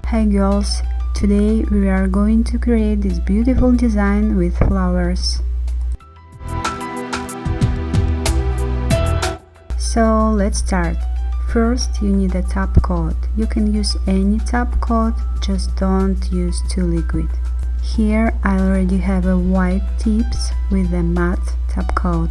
Hi girls, today we are going to create this beautiful design with flowers. So let's start. First you need a top coat. You can use any top coat, just don't use too liquid. Here I already have a white tips with a matte top coat.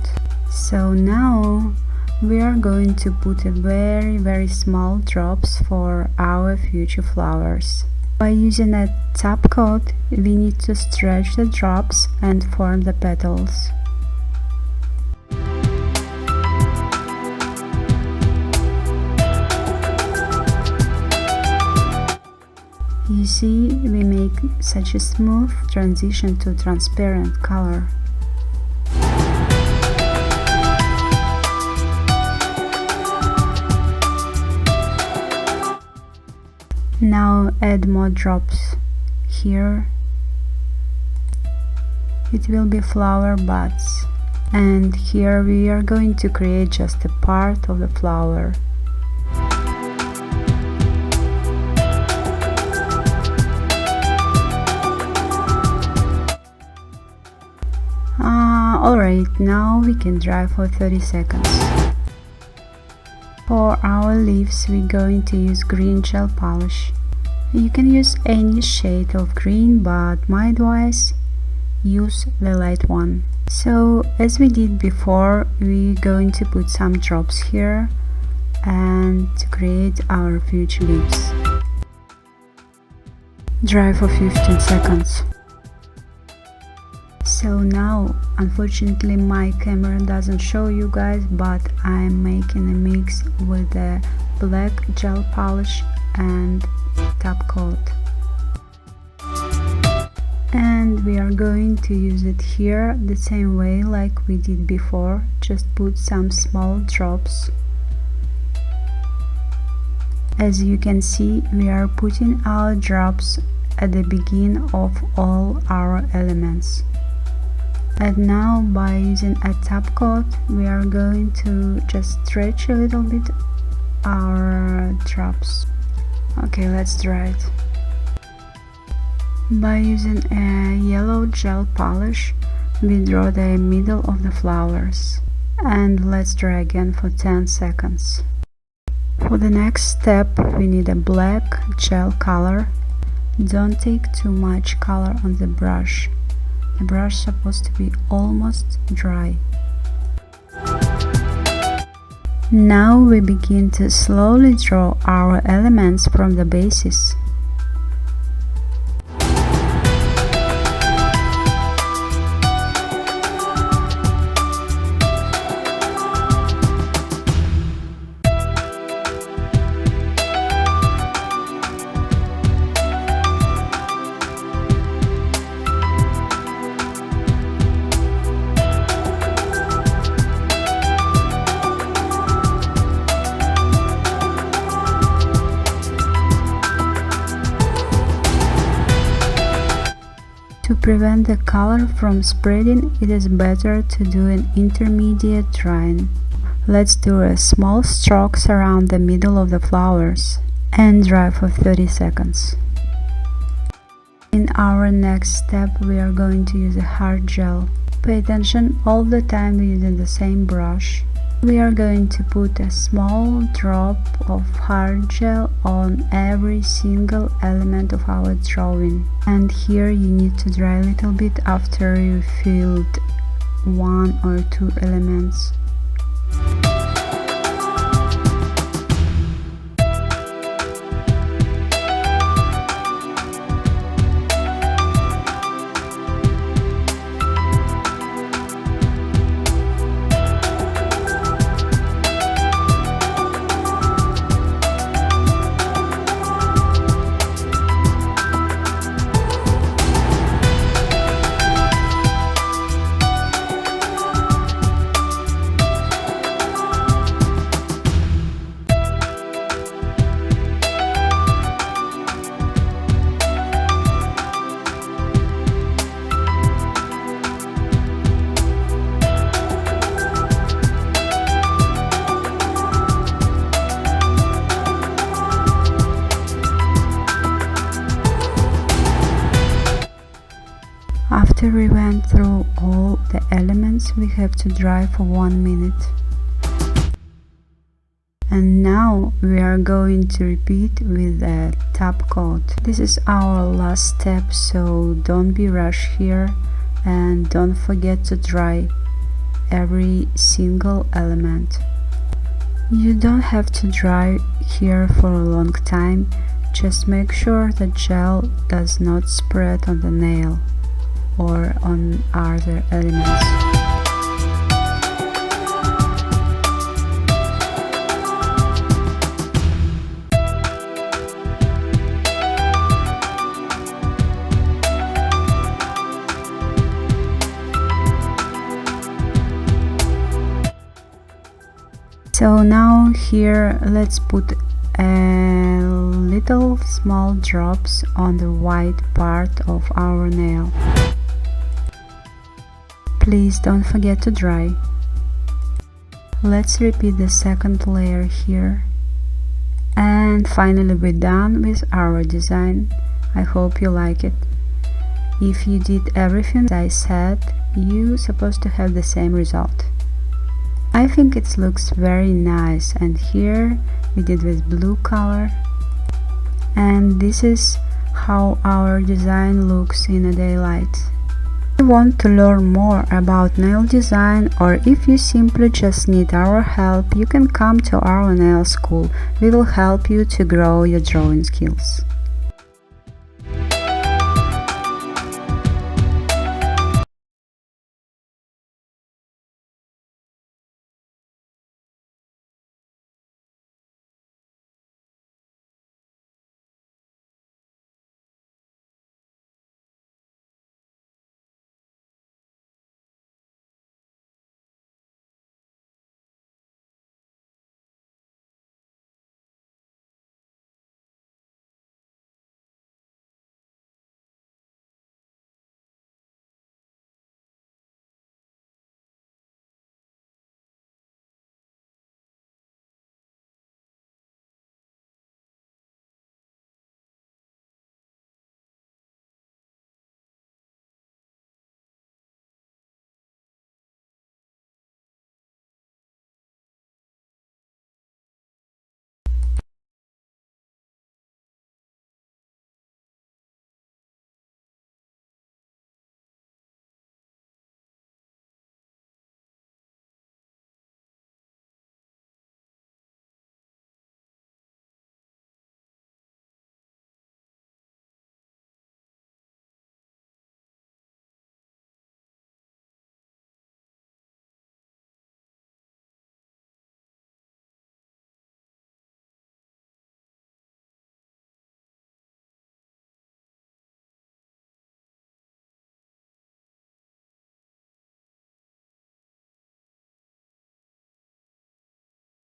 So now we are going to put a very small drops for our future flowers. By using a top coat, we need to stretch the drops and form the petals. You see, we make such a smooth transition to transparent color. Now add more drops. Here it will be flower buds, and here we are going to create just a part of the flower. Alright, now we can dry for 30 seconds. For our leaves we're going to use green gel polish. You can use any shade of green, but my advice, use the light one. So as we did before, we're going to put some drops here and to create our future leaves. Dry for 15 seconds. So now, unfortunately my camera doesn't show you guys, but I'm making a mix with the black gel polish and top coat. And we are going to use it here the same way like we did before, just put some small drops. As you can see, we are putting our drops at the beginning of all our elements. And now by using a top coat we are going to just stretch a little bit our drops. Okay, let's dry it. By using a yellow gel polish we draw the middle of the flowers, and let's dry again for 10 seconds. For the next step we need a black gel color. Don't take too much color on the brush. The brush is supposed to be almost dry. Now we begin to slowly draw our elements from the bases. To prevent the color from spreading, it is better to do an intermediate drying. Let's do a small strokes around the middle of the flowers and dry for 30 seconds. In our next step we are going to use a hard gel. Pay attention, all the time we're using the same brush. We are going to put a small drop of hard gel on every single element of our drawing, and here you need to dry a little bit after you filled one or two elements. After we went through all the elements, we have to dry for 1 minute. And now we are going to repeat with a top coat. This is our last step, so don't be rushed here and don't forget to dry every single element. You don't have to dry here for a long time, just make sure the gel does not spread on the nail or on other elements. So now here let's put a little small drops on the white part of our nail. Please don't forget to dry. Let's repeat the second layer here. And finally we're done with our design. I hope you like it. If you did everything I said, you're supposed to have the same result. I think it looks very nice, and here we did with blue color. And this is how our design looks in a daylight. If you want to learn more about nail design, or if you simply just need our help, you can come to our nail school. We will help you to grow your drawing skills.